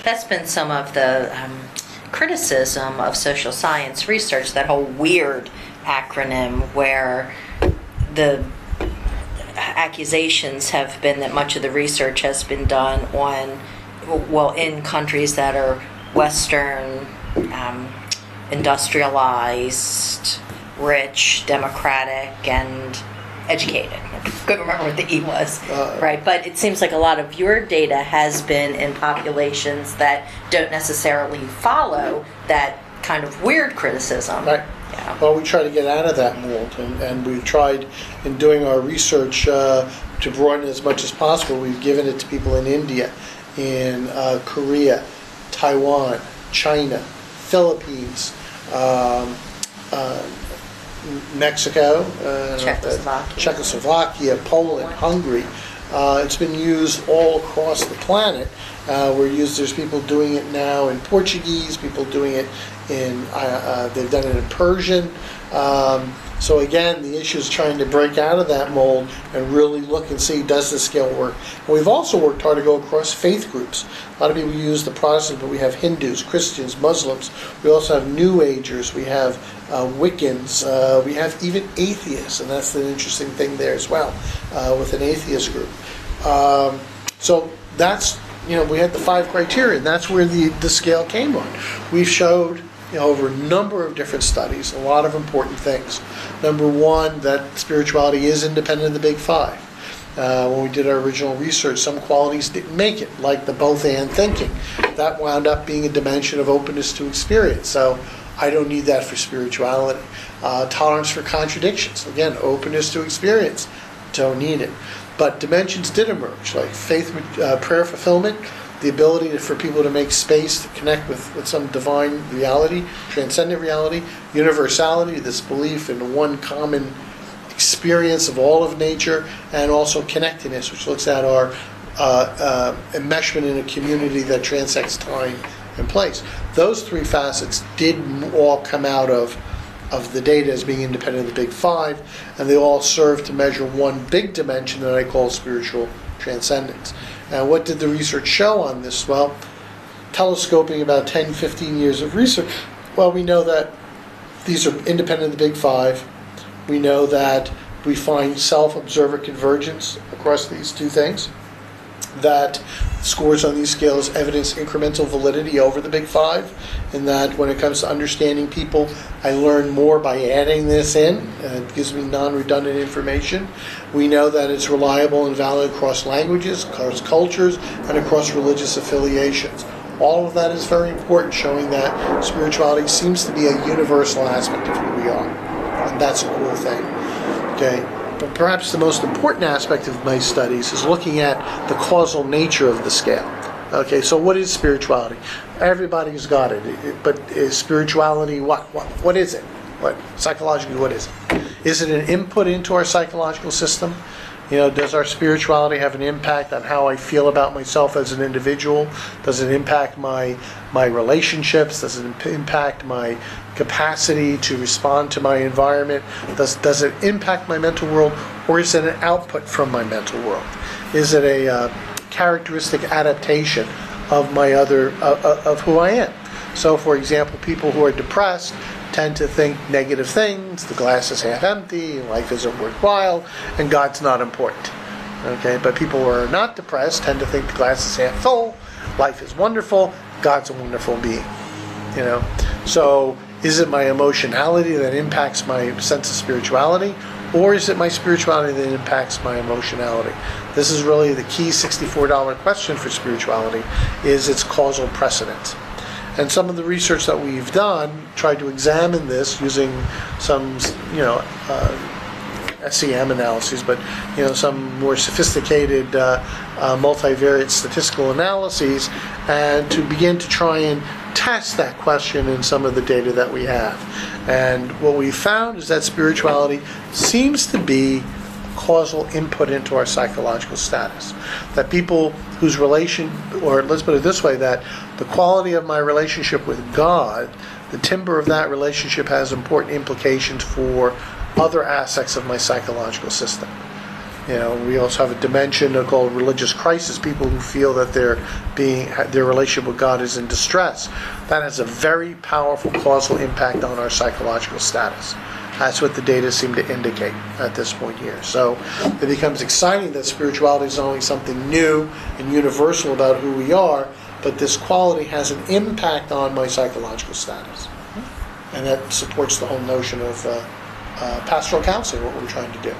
That's been some of the criticism of social science research, that whole WEIRD acronym, where the accusations have been that much of the research has been done on, well, in countries that are Western, industrialized, rich, democratic, and educated. I couldn't remember what the E was, right? But it seems like a lot of your data has been in populations that don't necessarily follow that kind of weird criticism. Right. Yeah. Well, we try to get out of that mold, and we've tried in doing our research to broaden as much as possible. We've given it to people in India, in Korea, Taiwan, China, Philippines, Mexico, Czechoslovakia, Poland, Hungary. It's been used all across the planet. There's people doing it now in Portuguese, people doing it in, they've done it in Persian. So again, the issue is trying to break out of that mold and really look and see, does the scale work? And we've also worked hard to go across faith groups. A lot of people use the Protestants, but we have Hindus, Christians, Muslims. We also have New Agers. We have Wiccans. We have even atheists, and that's an interesting thing there as well, with an atheist group. So that's, we had the 5 criteria, and that's where the scale came on. We've showed over a number of different studies, a lot of important things. Number one, that spirituality is independent of the big 5. When we did our original research, some qualities didn't make it, like the both-and thinking. That wound up being a dimension of openness to experience. So I don't need that for spirituality. Tolerance for contradictions. Again, openness to experience. Don't need it. But dimensions did emerge, like faith, prayer fulfillment, the ability for people to make space to connect with some divine reality, transcendent reality, universality, this belief in one common experience of all of nature, and also connectedness, which looks at our enmeshment in a community that transcends time and place. Those 3 facets did all come out of the data as being independent of the big 5, and they all serve to measure one big dimension that I call spiritual transcendence. Now, what did the research show on this? Well, telescoping about 10, 15 years of research, well, we know that these are independent of the big 5. We know that we find self-observer convergence across these 2 things, that scores on these scales evidence incremental validity over the big 5, and that when it comes to understanding people, I learn more by adding this in. It gives me non-redundant information. We know that it's reliable and valid across languages, across cultures, and across religious affiliations. All of that is very important, showing that spirituality seems to be a universal aspect of who we are. And that's a cool thing. Okay? But perhaps the most important aspect of my studies is looking at the causal nature of the scale. Okay, so what is spirituality? Everybody's got it. But is spirituality what is it? Psychologically, what is it? Is it an input into our psychological system? Does our spirituality have an impact on how I feel about myself as an individual? Does it impact my relationships? Does it impact my capacity to respond to my environment? Does it impact my mental world, or is it an output from my mental world? Is it a characteristic adaptation of of who I am? So, for example, people who are depressed tend to think negative things, the glass is half empty, life isn't worthwhile, and God's not important. Okay, but people who are not depressed tend to think the glass is half full, life is wonderful, God's a wonderful being. So is it my emotionality that impacts my sense of spirituality, or is it my spirituality that impacts my emotionality? This is really the key $64 question for spirituality, is its causal precedent. And some of the research that we've done tried to examine this using some, SEM analyses, but some more sophisticated multivariate statistical analyses, and to begin to try and test that question in some of the data that we have. And what we found is that spirituality seems to be causal input into our psychological status. That people whose or let's put it this way, that the quality of my relationship with God, the timbre of that relationship has important implications for other aspects of my psychological system. We also have a dimension called religious crisis, people who feel that their relationship with God is in distress. That has a very powerful causal impact on our psychological status. That's what the data seem to indicate at this point here. So it becomes exciting that spirituality is not only something new and universal about who we are, but this quality has an impact on my psychological status. And that supports the whole notion of pastoral counseling, what we're trying to do.